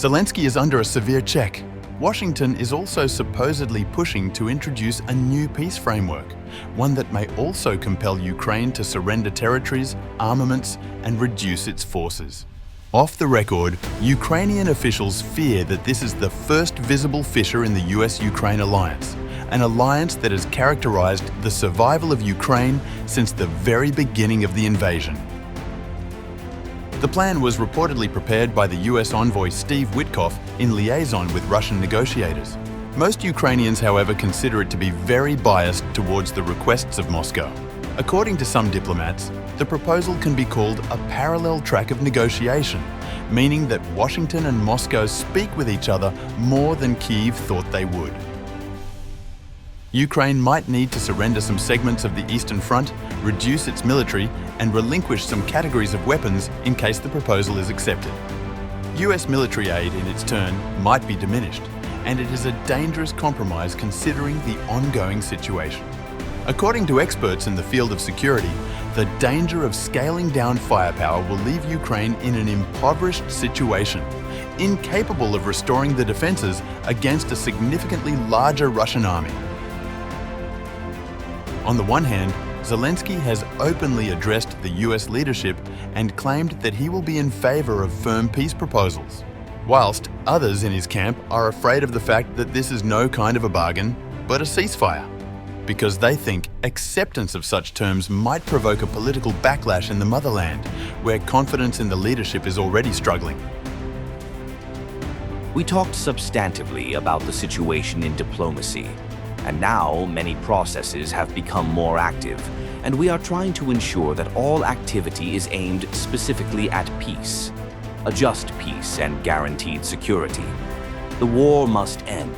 Zelensky is under a severe check. Washington is also supposedly pushing to introduce a new peace framework, one that may also compel Ukraine to surrender territories, armaments, and reduce its forces. Off the record, Ukrainian officials fear that this is the first visible fissure in the US-Ukraine alliance, an alliance that has characterized the survival of Ukraine since the very beginning of the invasion. The plan was reportedly prepared by the US envoy Steve Witkoff in liaison with Russian negotiators. Most Ukrainians, however, consider it to be very biased towards the requests of Moscow. According to some diplomats, the proposal can be called a parallel track of negotiation, meaning that Washington and Moscow speak with each other more than Kyiv thought they would. Ukraine might need to surrender some segments of the Eastern Front, reduce its military, and relinquish some categories of weapons in case the proposal is accepted. US military aid, in its turn, might be diminished, and it is a dangerous compromise considering the ongoing situation. According to experts in the field of security, the danger of scaling down firepower will leave Ukraine in an impoverished situation, incapable of restoring the defenses against a significantly larger Russian army. On the one hand, Zelensky has openly addressed the US leadership and claimed that he will be in favor of firm peace proposals, whilst others in his camp are afraid of the fact that this is no kind of a bargain, but a ceasefire, because they think acceptance of such terms might provoke a political backlash in the motherland, where confidence in the leadership is already struggling. We talked substantively about the situation in diplomacy, and now many processes have become more active, and we are trying to ensure that all activity is aimed specifically at peace, a just peace and guaranteed security. The war must end.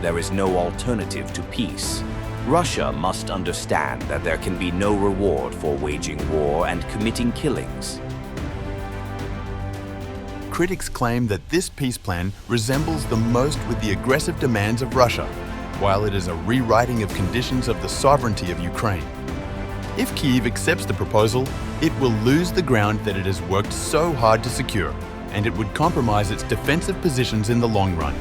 There is no alternative to peace. Russia must understand that there can be no reward for waging war and committing killings. Critics claim that this peace plan resembles the most with the aggressive demands of Russia, while it is a rewriting of conditions of the sovereignty of Ukraine. If Kyiv accepts the proposal, it will lose the ground that it has worked so hard to secure, and it would compromise its defensive positions in the long run.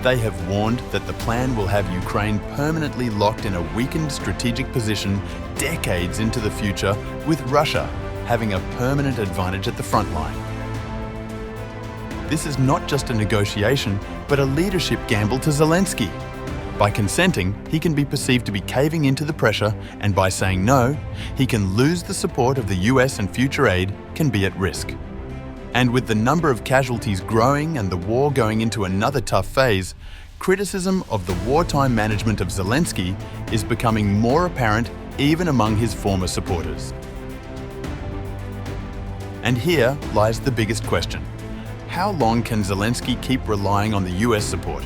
They have warned that the plan will have Ukraine permanently locked in a weakened strategic position decades into the future, with Russia having a permanent advantage at the front line. This is not just a negotiation, but a leadership gamble to Zelensky. By consenting, he can be perceived to be caving into the pressure, and by saying no, he can lose the support of the US, and future aid can be at risk. And with the number of casualties growing and the war going into another tough phase, criticism of the wartime management of Zelensky is becoming more apparent even among his former supporters. And here lies the biggest question. How long can Zelensky keep relying on the US support,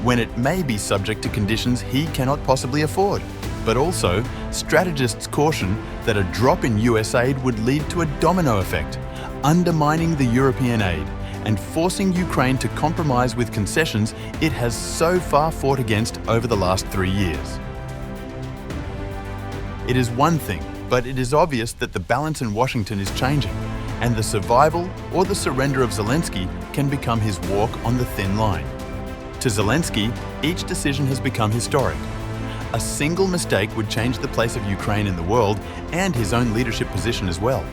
when it may be subject to conditions he cannot possibly afford? But also, strategists caution that a drop in US aid would lead to a domino effect, undermining the European aid and forcing Ukraine to compromise with concessions it has so far fought against over the last 3 years. It is one thing, but it is obvious that the balance in Washington is changing, and the survival or the surrender of Zelensky can become his walk on the thin line. To Zelensky, each decision has become historic. A single mistake would change the place of Ukraine in the world and his own leadership position as well.